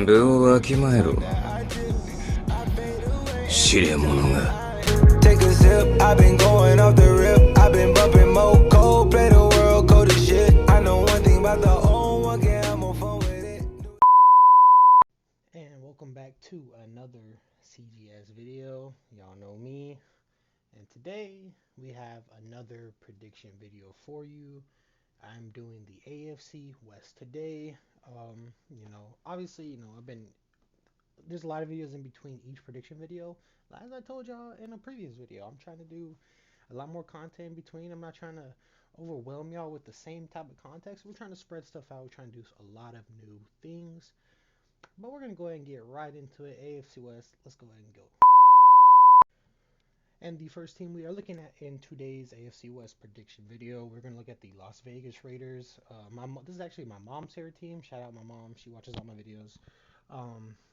部をわきまえろ。知れ者が。Take a sip, I've been going off the rip. I've been bumping more cold, play the world cold as shit. I know one thing about the old one, can have more fun with it. And welcome back to another CGS video. Y'all know me. And today we have another prediction video for you. I'm doing the AFC West today. Obviously, there's a lot of videos in between each prediction video. As I told y'all in a previous video, I'm trying to do a lot more content in between. I'm not trying to overwhelm y'all with the same type of context. We're trying to spread stuff out. We're trying to do a lot of new things. But we're going to go ahead and get right into it. AFC West, let's go ahead and go. And the first team we are looking at in today's AFC West prediction video, we're going to look at the Las Vegas Raiders. This is actually my mom's favorite team. Shout out my mom. She watches all my videos.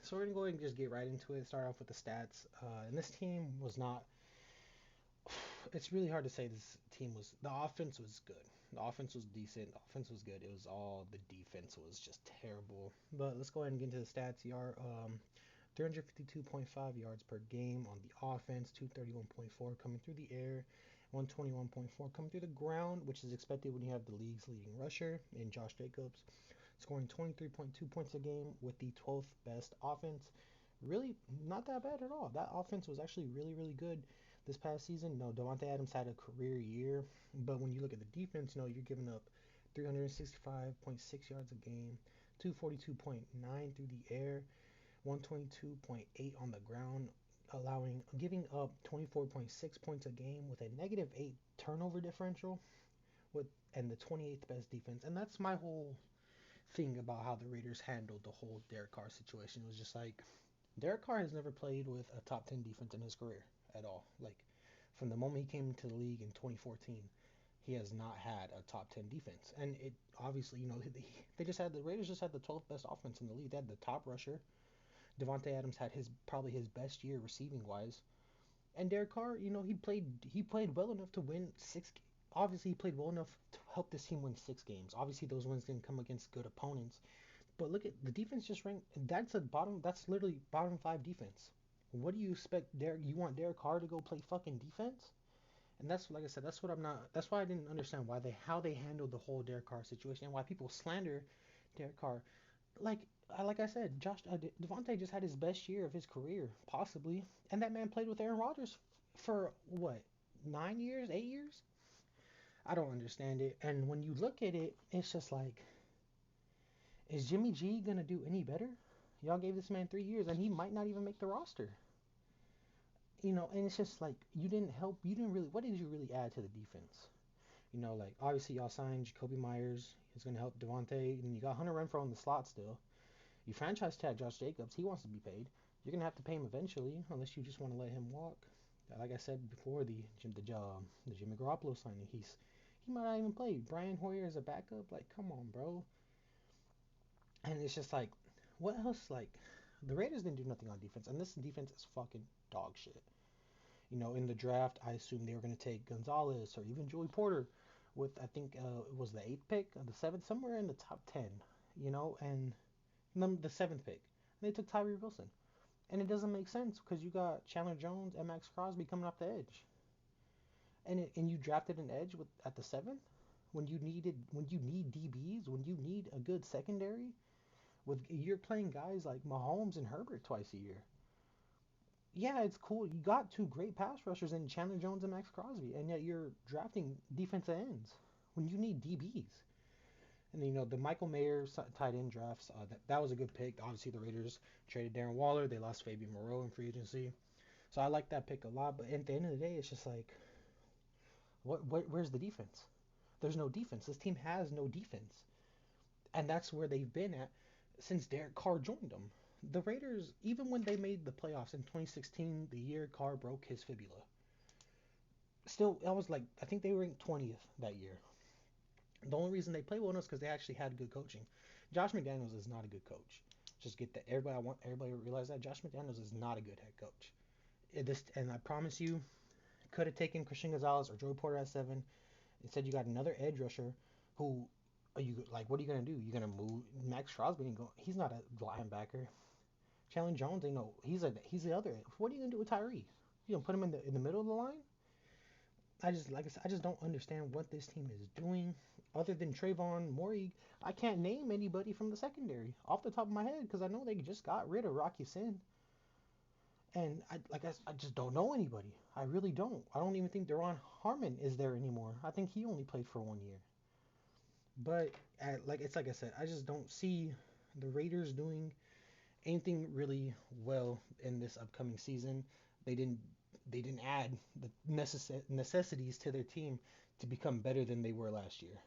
So we're going to go ahead and just get right into it. Start off with the stats. And this team was not. It's really hard to say this team was. The offense was good. The offense was decent. The offense was good. It was all the defense was just terrible. But let's go ahead and get into the stats. 352.5 yards per game on the offense, 231.4 coming through the air, 121.4 coming through the ground, which is expected when you have the league's leading rusher in Josh Jacobs, scoring 23.2 points a game with the 12th best offense. Really not that bad at all. That offense was actually really, really good this past season. No, Devontae Adams had a career year, but when you look at the defense, you're giving up 365.6 yards a game, 242.9 through the air, 122.8 on the ground, giving up 24.6 points a game with a -8 turnover differential and the 28th best defense. And that's my whole thing about how the Raiders handled the whole Derek Carr situation. It was just like Derek Carr has never played with a top 10 defense in his career at all. Like from the moment he came into the league in 2014, he has not had a top 10 defense. And it obviously, the Raiders just had the 12th best offense in the league. They had the top rusher. Devontae Adams had probably his best year receiving wise, and Derek Carr, he played well enough to win six. Obviously, he played well enough to help this team win 6 games. Obviously, those wins didn't come against good opponents, but look at the defense just ranked. That's a bottom. That's literally bottom five defense. What do you expect, Derek? You want Derek Carr to go play fucking defense? And that's like I said. That's what I'm not. That's why I didn't understand how they handled the whole Derek Carr situation and why people slander Derek Carr. like like I said, Devontae just had his best year of his career, possibly, and that man played with Aaron Rodgers for what, 9 years, 8 years? I don't understand it. And when you look at it, it's just like, is Jimmy G gonna do any better? Y'all gave this man 3 years, and he might not even make the roster. And it's just like you didn't help. You didn't really. What did you really add to the defense? Like obviously y'all signed Jacoby Myers. He's gonna help Devontae, and you got Hunter Renfrow in the slot still. You franchise tag Josh Jacobs. He wants to be paid. You're gonna have to pay him eventually, unless you just want to let him walk. Like I said before, the Jimmy Garoppolo signing, he might not even play. Brian Hoyer as a backup. Like, come on, bro. And it's just like, what else? Like, the Raiders didn't do nothing on defense, and this defense is fucking dog shit. In the draft, I assumed they were gonna take Gonzalez or even Joey Porter, with I think it was the eighth pick or the seventh, somewhere in the top 10. And the seventh pick. And they took Tyree Wilson. And it doesn't make sense because you got Chandler Jones and Max Crosby coming off the edge. And you drafted an edge at the seventh when you need DBs, when you need a good secondary, you're playing guys like Mahomes and Herbert twice a year. Yeah, it's cool. You got two great pass rushers in Chandler Jones and Max Crosby, and yet you're drafting defensive ends when you need DBs. And the Michael Mayer tight end drafts, that was a good pick. Obviously, the Raiders traded Darren Waller. They lost Fabian Moreau in free agency. So I like that pick a lot. But at the end of the day, it's just like, where's the defense? There's no defense. This team has no defense. And that's where they've been at since Derek Carr joined them. The Raiders, even when they made the playoffs in 2016, the year Carr broke his fibula, still, I think they were ranked 20th that year. The only reason they play well is because they actually had good coaching. Josh McDaniels is not a good coach. Just get that. Everybody to realize that Josh McDaniels is not a good head coach. And I promise you, could have taken Christian Gonzalez or Joey Porter at 7. Instead, you got another edge rusher who Are you like, what are you gonna do? You gonna move Max Crosby? And go, he's not a linebacker. Chandler Jones, ain't no, he's the other. What are you gonna do with Tyree? You gonna put him in the middle of the line? I just like I said, I just don't understand what this team is doing. Other than Trayvon Morey, I can't name anybody from the secondary off the top of my head because I know they just got rid of Rocky Sin, and I just don't know anybody. I really don't. I don't even think Deron Harmon is there anymore. I think he only played for 1 year. But like I said, I just don't see the Raiders doing anything really well in this upcoming season. They didn't they didn't add the necessities to their team to become better than they were last year.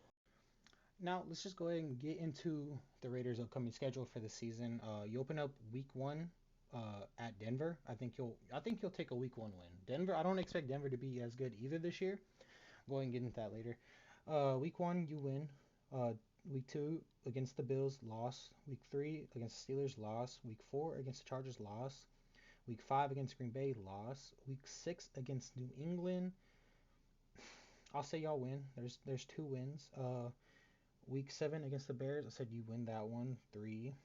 Now let's just go ahead and get into the Raiders' upcoming schedule for the season. You open up Week 1 at Denver. I think you'll take a Week 1 win. Denver. I don't expect Denver to be as good either this year. Go ahead and get into that later. Week 1 you win. Uh, Week 2 against the Bills, loss. Week 3 against the Steelers, loss. Week 4 against the Chargers, loss. Week 5 against Green Bay, loss. Week 6 against New England. I'll say y'all win. There's 2 wins. Week 7 against the Bears, I said you win that one, 3.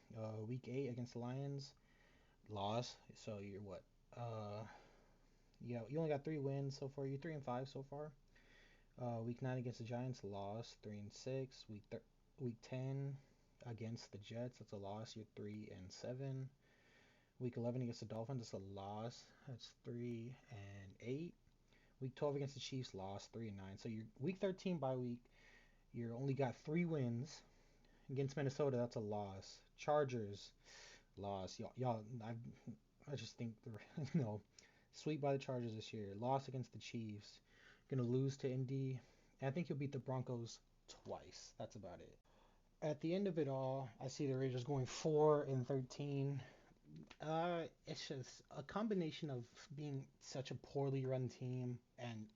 Week 8 against the Lions, loss. So you're what? You only got 3 wins so far. You're 3-5 so far. Week 9 against the Giants, loss, 3-6. Week 10 against the Jets, that's a loss. You're 3-7. Week 11 against the Dolphins, that's a loss. That's 3-8. Week 12 against the Chiefs, loss, 3-9. So you're Week 13 by week. You only got 3 wins. Against Minnesota, that's a loss. Chargers, loss. Y'all, I just think no, sweep by the Chargers this year. Loss against the Chiefs. Gonna lose to Indy. And I think you'll beat the Broncos twice. That's about it. At the end of it all, I see the Raiders going 4-13. It's just a combination of being such a poorly run team and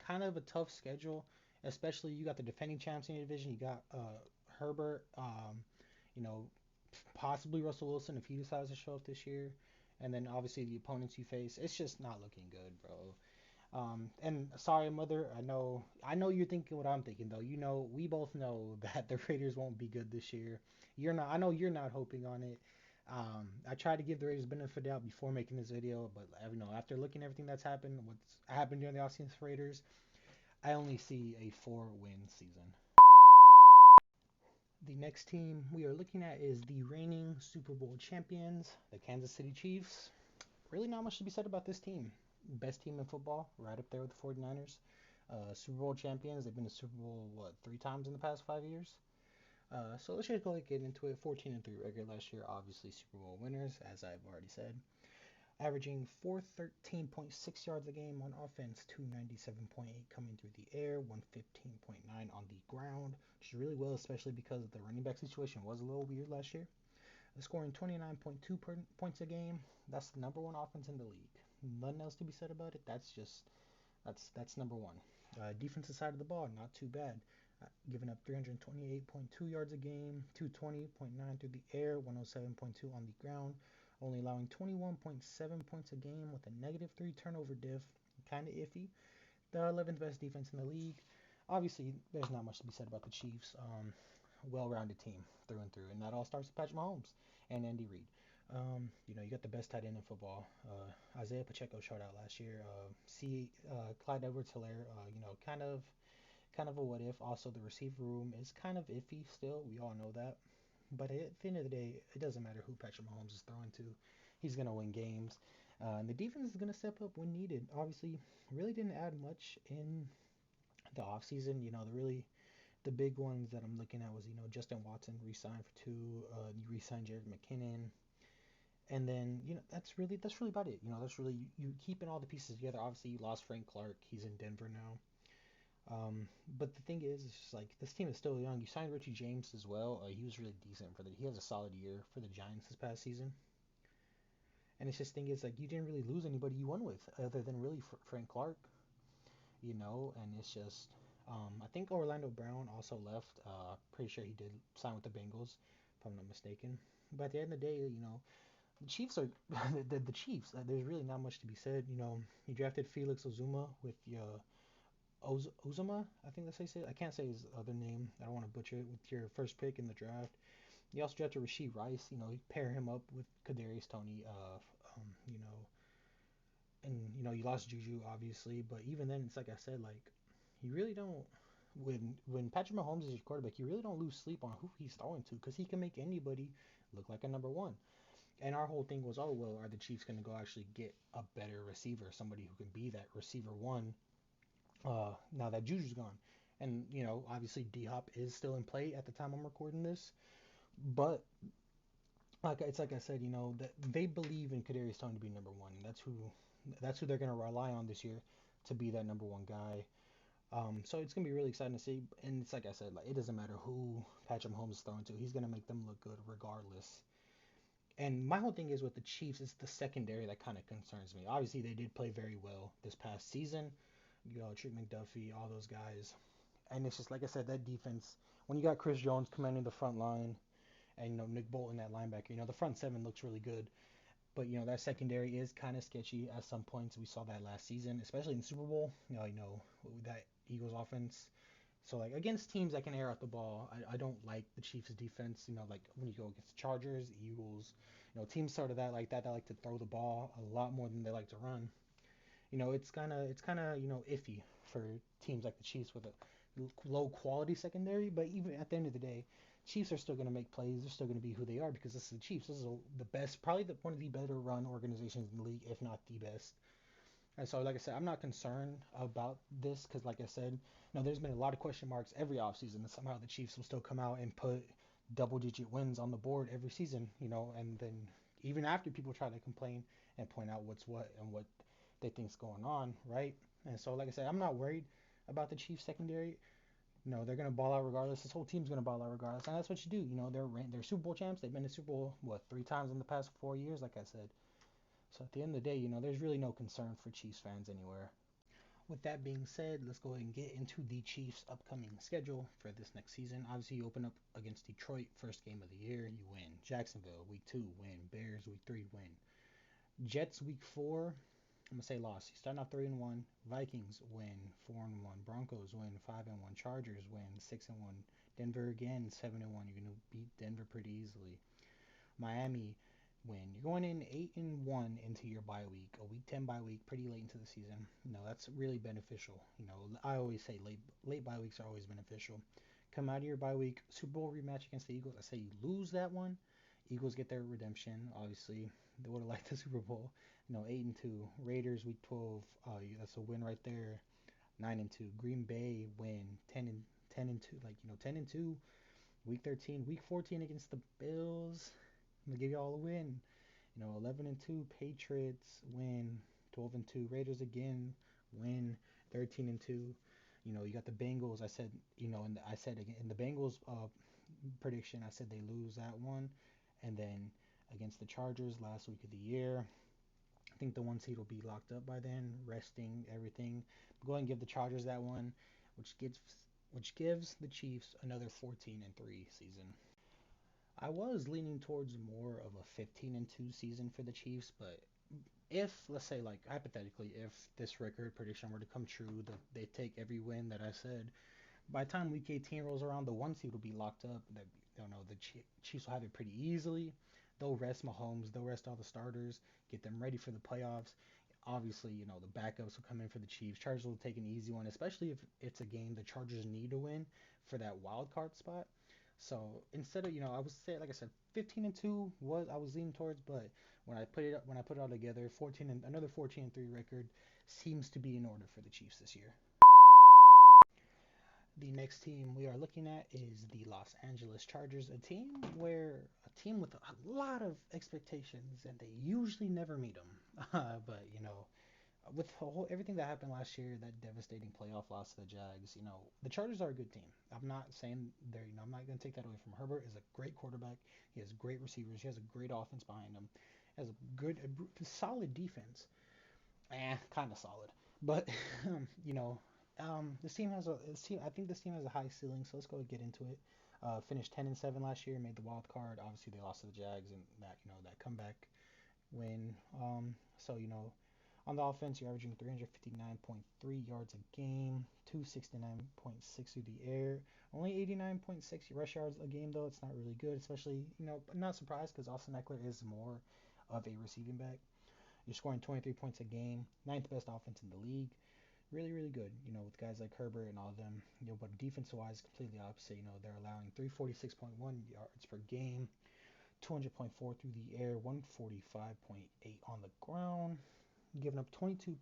kind of a tough schedule. Especially you got the defending champs in your division. You got Herbert, you know, possibly Russell Wilson if he decides to show up this year, and then obviously the opponents you face. It's just not looking good, bro. And sorry, mother. I know you're thinking what I'm thinking, though. We both know that the Raiders won't be good this year. You're not. I know you're not hoping on it. I tried to give the Raiders benefit of the doubt before making this video, but after looking at everything that's happened, what's happened during the offseason for Raiders, I only see a 4-win season. The next team we are looking at is the reigning Super Bowl champions, the Kansas City Chiefs. Really not much to be said about this team. Best team in football, right up there with the 49ers. Super Bowl champions. They've been to Super Bowl, 3 times in the past 5 years? So let's just go and get into it. 14-3 record last year, obviously Super Bowl winners, as I've already said. Averaging 413.6 yards a game on offense, 297.8 coming through the air, 115.9 on the ground, which is really well, especially because the running back situation was a little weird last year. Scoring 29.2 points a game. That's the number one offense in the league. Nothing else to be said about it. That's number one. Defensive side of the ball, not too bad. Giving up 328.2 yards a game, 220.9 through the air, 107.2 on the ground. Only allowing 21.7 points a game with a -3 turnover diff. Kind of iffy. The 11th best defense in the league. Obviously, there's not much to be said about the Chiefs. Well-rounded team through and through, and that all starts with Patrick Mahomes and Andy Reid. You got the best tight end in football. Isaiah Pacheco showed out last year. Clyde Edwards-Helaire, kind of a what if. Also, the receiver room is kind of iffy still. We all know that. But at the end of the day, it doesn't matter who Patrick Mahomes is throwing to. He's going to win games. And the defense is going to step up when needed. Obviously, really didn't add much in the offseason. The big ones that I'm looking at was, Justin Watson re-signed for 2. You re-signed Jared McKinnon. And then, that's really about it. That's really, you keeping all the pieces together. Obviously, you lost Frank Clark. He's in Denver now. But the thing is, it's just like this team is still young. You signed Richie James as well. He was really decent he has a solid year for the Giants this past season. And it's just thing is like you didn't really lose anybody you won with other than really Frank Clark, And it's just I think Orlando Brown also left. Pretty sure he did sign with the Bengals, if I'm not mistaken. But at the end of the day, the Chiefs are the Chiefs. There's really not much to be said. You drafted Felix Ozuma with Uzama, I think that's how you say it. I can't say his other name. I don't want to butcher it. With your first pick in the draft, you also drafted Rasheed Rice. You pair him up with Kadarius Toney. Um, you know, and you lost Juju obviously, but even then, it's like I said, like you really don't. When Patrick Mahomes is your quarterback, you really don't lose sleep on who he's throwing to because he can make anybody look like a number one. And our whole thing was, oh well, are the Chiefs going to go actually get a better receiver, somebody who can be that receiver one? Now that Juju's gone, and obviously D Hop is still in play at the time I'm recording this, but like I said, that they believe in Kadarius Toney to be number one. That's who they're going to rely on this year to be that number one guy. So it's gonna be really exciting to see. And it's like I said, like it doesn't matter who Patrick Mahomes is throwing to, he's gonna make them look good regardless. And my whole thing is with the Chiefs, it's the secondary that kind of concerns me. Obviously, they did play very well this past season. Trent McDuffie, all those guys. And it's just like I said, that defense. When you got Chris Jones commanding the front line, and Nick Bolton that linebacker, the front seven looks really good. But that secondary is kind of sketchy at some points. We saw that last season, especially in the Super Bowl. That Eagles offense. So like against teams that can air out the ball, I don't like the Chiefs' defense. Like when you go against the Chargers, the Eagles, teams sort of that like to throw the ball a lot more than they like to run. It's kind of iffy for teams like the Chiefs with a low quality secondary. But even at the end of the day, Chiefs are still going to make plays. They're still going to be who they are because this is the Chiefs. This is the best, probably one of the better run organizations in the league, if not the best. And so, like I said, I'm not concerned about this because, like I said, there's been a lot of question marks every offseason, and somehow the Chiefs will still come out and put double-digit wins on the board every season, and then even after people try to complain and point out what's what and what they think's going on, right? And so, like I said, I'm not worried about the Chiefs secondary. They're gonna ball out regardless. This whole team's gonna ball out regardless, and that's what you do. They're Super Bowl champs. They've been to Super Bowl what 3 times in the past 4 years, like I said. So at the end of the day, there's really no concern for Chiefs fans anywhere. With that being said, let's go ahead and get into the Chiefs' upcoming schedule for this next season. Obviously, you open up against Detroit, first game of the year, you win. Jacksonville, week 2, win. Bears, week 3, win. Jets, week 4, I'm gonna say loss. You start off 3-1. Vikings win 4-1. Broncos win 5-1. Chargers win 6-1. Denver again 7-1. You're gonna beat Denver pretty easily. Miami win. You're going in 8-1 into your bye week, a week 10 bye week, pretty late into the season. That's really beneficial. I always say late bye weeks are always beneficial. Come out of your bye week, Super Bowl rematch against the Eagles. I say you lose that one. Eagles get their redemption. Obviously, they would have liked the Super Bowl. 8-2. Raiders week 12. That's a win right there. 9-2. Green Bay win 10-2. 10-2. Week 13. Week 14 against the Bills. I'm gonna give y'all a win. 11-2 Patriots win, 12-2 Raiders again win, 13-2. You got the Bengals. I said, I said again in the Bengals prediction, I said they lose that one, and then against the Chargers last week of the year, I think the 1 seed will be locked up by then, resting everything. Go ahead and give the Chargers that one, which gives the Chiefs another 14-3 season. I was leaning towards more of a 15-2 season for the Chiefs, but if, let's say, like hypothetically, if this record prediction were to come true, they take every win that I said, by the time week 18 rolls around, the 1 seed will be locked up. That don't know the Chiefs will have it pretty easily. They'll rest Mahomes, they'll rest all the starters, get them ready for the playoffs. Obviously, the backups will come in for the Chiefs. Chargers will take an easy one, especially if it's a game the Chargers need to win for that wild card spot. So instead of I was say like I said, 15-2 was I was leaning towards, but when I put it all together, 14 and another 14-3 record seems to be in order for the Chiefs this year. The next team we are looking at is the Los Angeles Chargers, a team with a lot of expectations, and they usually never meet them. But with everything that happened last year, that devastating playoff loss to the Jags, the Chargers are a good team. I'm not saying I'm not going to take that away from Herbert. Is a great quarterback. He has great receivers. He has a great offense behind him. He has solid defense. Kind of solid. But you know, I think this team has a high ceiling. So let's go get into it. Finished 10-7 last year. Made the wild card. Obviously, they lost to the Jags and that comeback win. So On the offense, you're averaging 359.3 yards a game, 269.6 through the air, only 89.6 rush yards a game, though. It's not really good, especially, I'm not surprised because Austin Eckler is more of a receiving back. You're scoring 23 points a game, ninth best offense in the league. Really, really good, with guys like Herbert and all of them. But defense-wise, completely opposite. They're allowing 346.1 yards per game, 200.4 through the air, 145.8 on the ground, giving up 22.6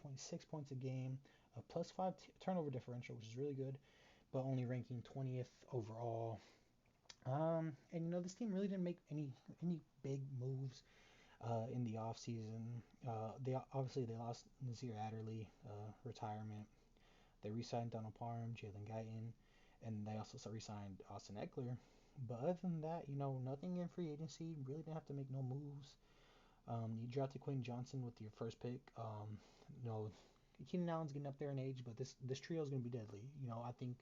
points a game, a plus 5 turnover differential, which is really good, but only ranking 20th overall. And this team really didn't make any big moves in the offseason. They lost Nazir Adderley, retirement. They re-signed Donald Parham, Jalen Guyton, and they also re-signed Austin Eckler. But other than that, nothing in free agency. Really didn't have to make no moves. You drafted Quentin Johnson with your first pick. Keenan Allen's getting up there in age, but this trio is going to be deadly. I think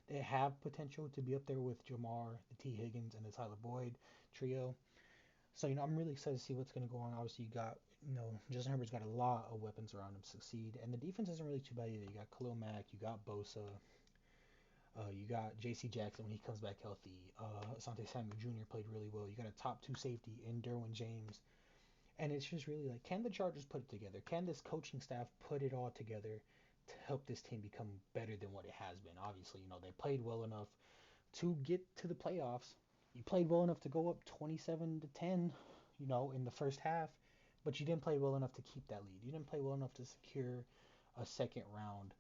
they have potential to be up there with Jamar, the T. Higgins, and the Tyler Boyd trio. So, I'm really excited to see what's going to go on. Obviously, you got, Justin Herbert's got a lot of weapons around him to succeed. And the defense isn't really too bad either. You got Khalil Mack, you got Bosa, you got J.C. Jackson when he comes back healthy. Asante Samuel Jr. played really well. You got a top 2 safety in Derwin James. And it's just really like, can the Chargers put it together? Can this coaching staff put it all together to help this team become better than what it has been? Obviously, they played well enough to get to the playoffs. You played well enough to go up 27-10, in the first half, but you didn't play well enough to keep that lead. You didn't play well enough to secure a second round,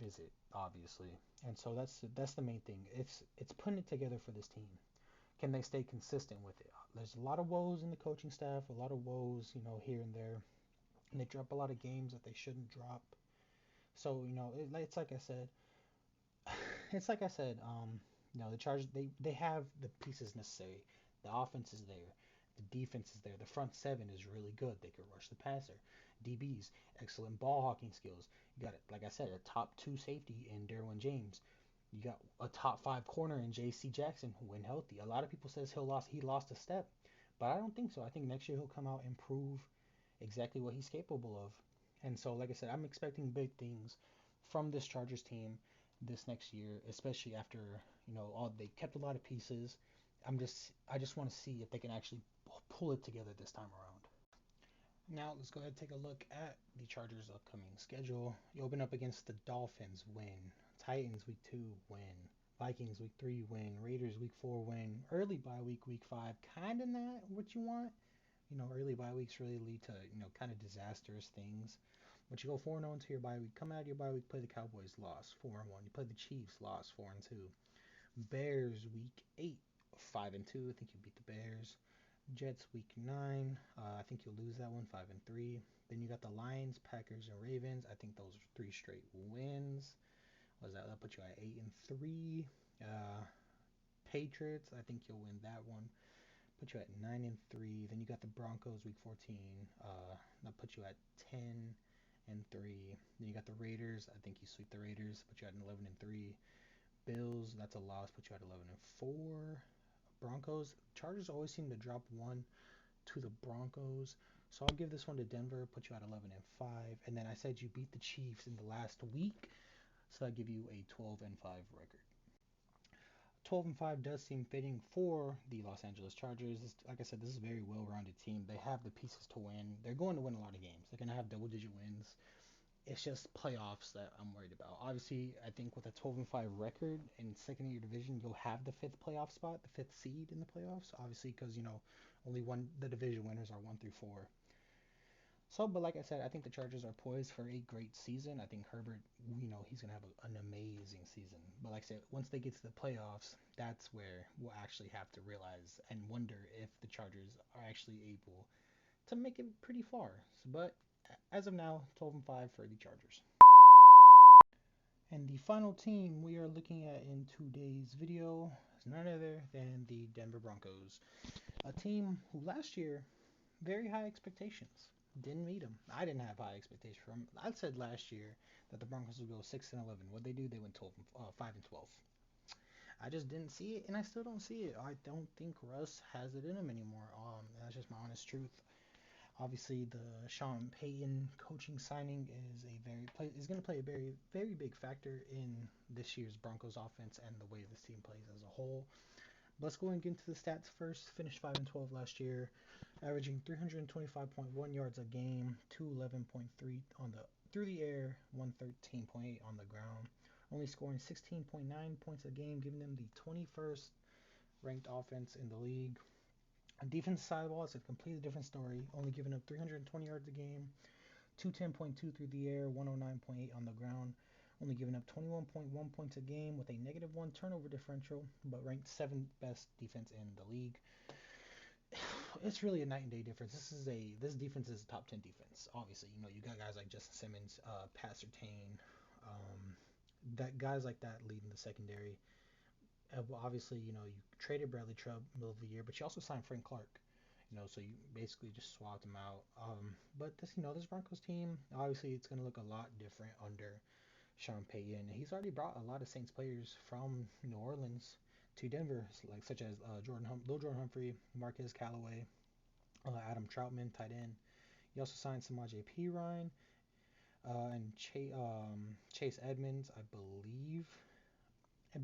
visit, obviously. And so that's the main thing. It's putting it together for this team. Can they stay consistent with it? There's a lot of woes in the coaching staff, a lot of woes, here and there. And they drop a lot of games that they shouldn't drop. So, it's like I said, the Chargers, they have the pieces necessary. The offense is there. The defense is there. The front seven is really good. They can rush the passer. DBs, excellent ball hawking skills. You got, like I said, a top 2 safety in Derwin James. You got a top 5 corner in J.C. Jackson when healthy. A lot of people says he lost a step, but I don't think so. I think next year he'll come out and prove exactly what he's capable of. And so, like I said, I'm expecting big things from this Chargers team this next year, especially after they kept a lot of pieces. I just want to see if they can actually pull it together this time around. Now let's go ahead and take a look at the Chargers' upcoming schedule. You open up against the Dolphins, win. Titans week 2, win. Vikings week 3, win. Raiders week 4, win. Early bye week 5, kind of not what you want. Early bye weeks really lead to kind of disastrous things. But you go 4-0 into your bye week. Come out of your bye week, play the Cowboys, lost 4-1. You play the Chiefs, lost 4-2. Bears week 8, 5-2. I think you beat the Bears. Jets week 9. I think you'll lose that one, 5-3. Then you got the Lions, Packers, and Ravens. I think those are 3 straight wins. What was that? That put you at 8-3. Patriots, I think you'll win that one. Put you at 9-3. Then you got the Broncos week 14. That put you at 10-3. Then you got the Raiders. I think you sweep the Raiders. Put you at 11-3. Bills, that's a loss. Put you at 11-4. Broncos, Chargers always seem to drop one to the Broncos. So I'll give this one to Denver. Put you at 11-5. And then I said you beat the Chiefs in the last week. So I give you a 12-5 record. 12-5 does seem fitting for the Los Angeles Chargers. Like I said, this is a very well-rounded team. They have the pieces to win. They're going to win a lot of games. They're going to have double-digit wins. It's just playoffs that I'm worried about. Obviously, I think with a 12-5 record in second of your division, you'll have the 5th playoff spot, the 5th seed in the playoffs. Obviously, because only the division winners are 1-4. So, but like I said, I think the Chargers are poised for a great season. I think Herbert, he's going to have an amazing season. But like I said, once they get to the playoffs, that's where we'll actually have to realize and wonder if the Chargers are actually able to make it pretty far. But as of now, 12-5 for the Chargers. And the final team we are looking at in today's video is none other than the Denver Broncos. A team who last year, very high expectations. Didn't meet them. I didn't have high expectations for them. I said last year that the Broncos would go 6-11. What they do, they went 5-12. I just didn't see it, and I still don't see it. I don't think Russ has it in him anymore. That's just my honest truth. Obviously, the Sean Payton coaching signing is going to play a very big factor in this year's Broncos offense and the way this team plays as a whole. Let's go and get into the stats first. Finished 5-12 last year, averaging 325.1 yards a game, 211.3 on the through the air, 113.8 on the ground. Only scoring 16.9 points a game, giving them the 21st ranked offense in the league. On defense side of the ball, it's a completely different story. Only giving up 320 yards a game, 210.2 through the air, 109.8 on the ground. Only giving up 21.1 points a game with a -1 turnover differential, but ranked 7th best defense in the league. It's really a night and day difference. This defense is a top 10 defense. Obviously, you got guys like Justin Simmons, Pat Surtain, that guys like that leading the secondary. Obviously, you traded Bradley Chubb middle of the year, but you also signed Frank Clark. So you basically just swapped him out. But this Broncos team, obviously, it's going to look a lot different under Sean Payton. He's already brought a lot of Saints players from New Orleans to Denver, like such as Lil Jordan Humphrey, Marquez Callaway, Adam Troutman, tight end. He also signed Samaje Perine and Chase Edmonds, I believe.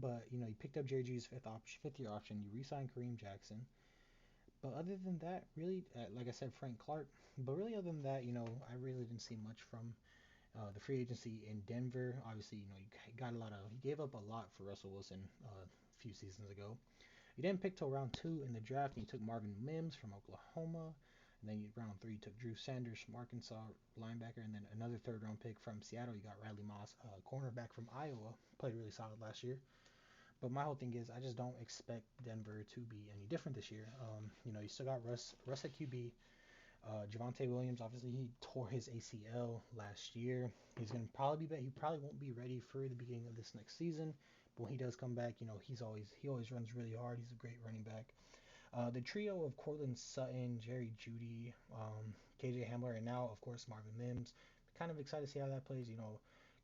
But he picked up Jerry Judy's fifth year option. You re-signed Kareem Jackson. But other than that, really, like I said, Frank Clark. But really, other than that, I really didn't see much from the free agency in Denver. Obviously, he gave up a lot for Russell Wilson a few seasons ago. He didn't pick till round 2 in the draft, and he took Marvin Mims from Oklahoma. And then round 3, took Drew Sanders from Arkansas, linebacker, and then another third round pick from Seattle. You got Riley Moss, cornerback from Iowa, played really solid last year. But my whole thing is, I just don't expect Denver to be any different this year. You still got Russ at QB. Javonte Williams, obviously, he tore his ACL last year. He's gonna probably he probably won't be ready for the beginning of this next season. But when he does come back, he always runs really hard. He's a great running back. The trio of Cortland Sutton, Jerry Jeudy, KJ Hamler, and now of course Marvin Mims. Kind of excited to see how that plays.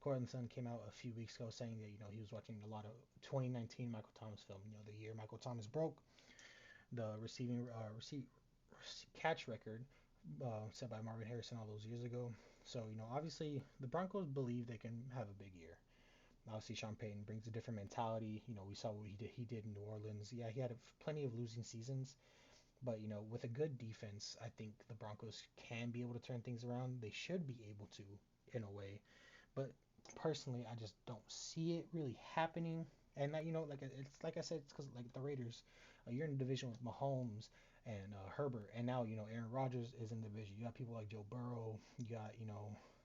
Cortland Sutton came out a few weeks ago saying that he was watching a lot of 2019 Michael Thomas film. The year Michael Thomas broke the catch record set by Marvin Harrison all those years ago. So obviously the Broncos believe they can have a big year. Obviously, Sean Payton brings a different mentality. We saw what he did in New Orleans. Yeah, he had plenty of losing seasons, but with a good defense, I think the Broncos can be able to turn things around. They should be able to, in a way, but personally, I just don't see it really happening. And that it's like I said, it's because like the Raiders, you're in a division with Mahomes and Herbert, and now Aaron Rodgers is in the division. You got people like Joe Burrow. You got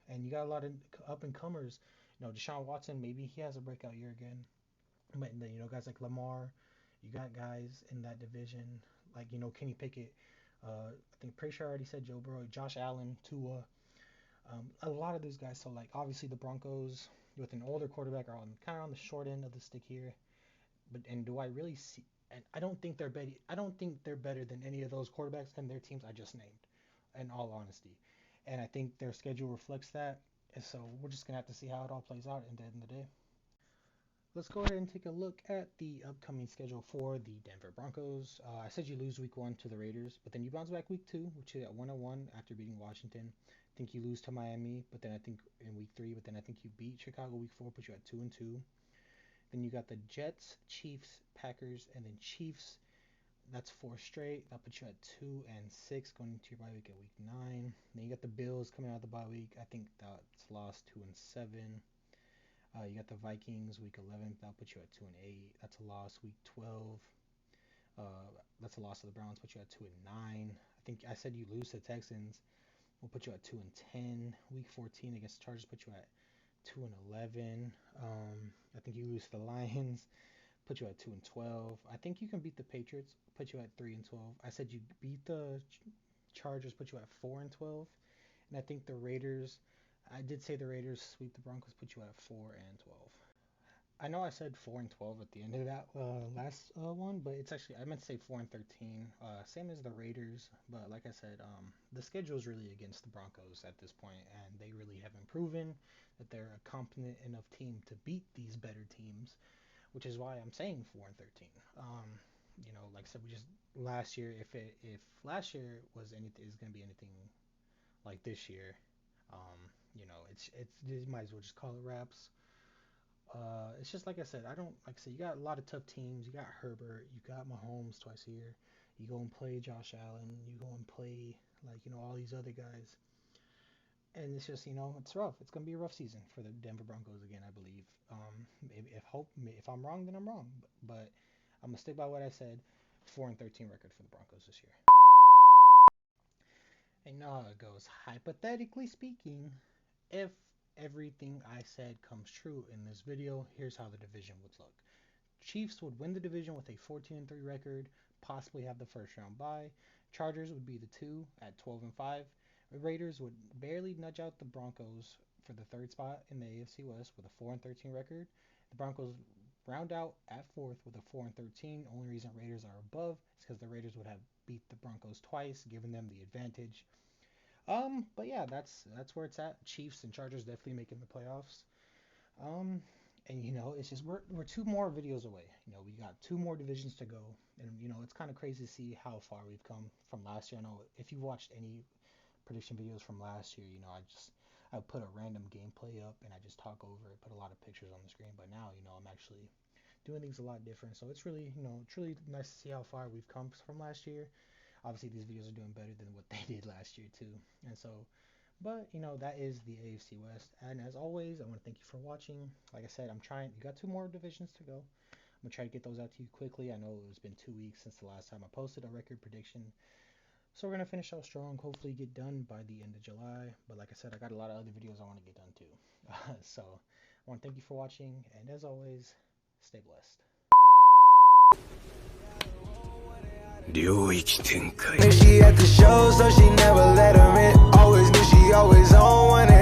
and you got a lot of up and comers. Deshaun Watson, maybe he has a breakout year again. But then, guys like Lamar, you got guys in that division like Kenny Pickett. I think pretty sure I already said Joe Burrow, Josh Allen, Tua. A lot of those guys. So like obviously the Broncos with an older quarterback are kind of on the short end of the stick here. And do I really see? And I don't think they're better. I don't think they're better than any of those quarterbacks and their teams I just named. In all honesty, and I think their schedule reflects that. And so we're just gonna have to see how it all plays out at the end of the day. Let's go ahead and take a look at the upcoming schedule for the Denver Broncos. I said you lose week 1 to the Raiders, but then you bounce back week 2, which is at 1-1 after beating Washington. I think you lose to Miami, but then I think in week 3, but then I think you beat Chicago week 4, put you at 2-2. Then you got the Jets, Chiefs, Packers, and then Chiefs. That's 4 straight. That puts you at 2-6 going into your bye week at week 9. Then you got the Bills coming out of the bye week. I think that's lost 2-7. You got the Vikings week 11. That'll put you at 2-8. That's a loss. Week 12. That's a loss to the Browns. Put you at 2-9. I think I said you lose to the Texans. We'll put you at 2-10. Week 14 against the Chargers. Put you at 2-11. I think you lose to the Lions. Put you at 2-12. I think you can beat the Patriots. Put you at 3-12. I said you beat the Chargers. Put you at 4-12. And I think the Raiders. I did say the Raiders sweep the Broncos. Put you at 4-12. I know I said 4-12 at the end of that last one, but it's actually I meant to say 4-13. Same as the Raiders, but like I said, the schedule is really against the Broncos at this point, and they really haven't proven that they're a competent enough team to beat these better teams, which is why I'm saying 4-13. Like I said, we just last year, if last year was anything is going to be anything like this year. It's you might as well just call it wraps. It's just like I said. Like I said, you got a lot of tough teams. You got Herbert. You got Mahomes twice a year. You go and play Josh Allen. You go and play all these other guys. And it's just it's rough. It's gonna be a rough season for the Denver Broncos again, I believe. If I'm wrong, then I'm wrong. But I'm gonna stick by what I said. 4-13 record for the Broncos this year. And now how it goes. Hypothetically speaking, if everything I said comes true in this video, here's how the division would look. Chiefs would win the division with a 14-3 record, possibly have the first round bye. Chargers would be the 2 at 12-5. Raiders would barely nudge out the Broncos for the third spot in the AFC West with a 4-13 record. The Broncos round out at 4th with a 4-13. Only reason Raiders are above is because the Raiders would have beat the Broncos twice, giving them the advantage. But yeah, that's where it's at. Chiefs and Chargers definitely making the playoffs. And it's just we're 2 more videos away. We got 2 more divisions to go, and it's kind of crazy to see how far we've come from last year. I know if you watched any prediction videos from last year, I put a random gameplay up and I just talk over it, put a lot of pictures on the screen. But now, I'm actually doing things a lot different. So it's really, it's really nice to see how far we've come from last year. Obviously, these videos are doing better than what they did last year too. And so, but that is the AFC West. And as always, I want to thank you for watching. Like I said, you got 2 more divisions to go. I'm gonna try to get those out to you quickly. I know it's been 2 weeks since the last time I posted a record prediction. So we're gonna finish out strong, hopefully get done by the end of July. But like I said, I got a lot of other videos I want to get done too. So I want to thank you for watching, and as always, stay blessed. 領域展開 She at the show, so she never let her in. Always knew she always on one.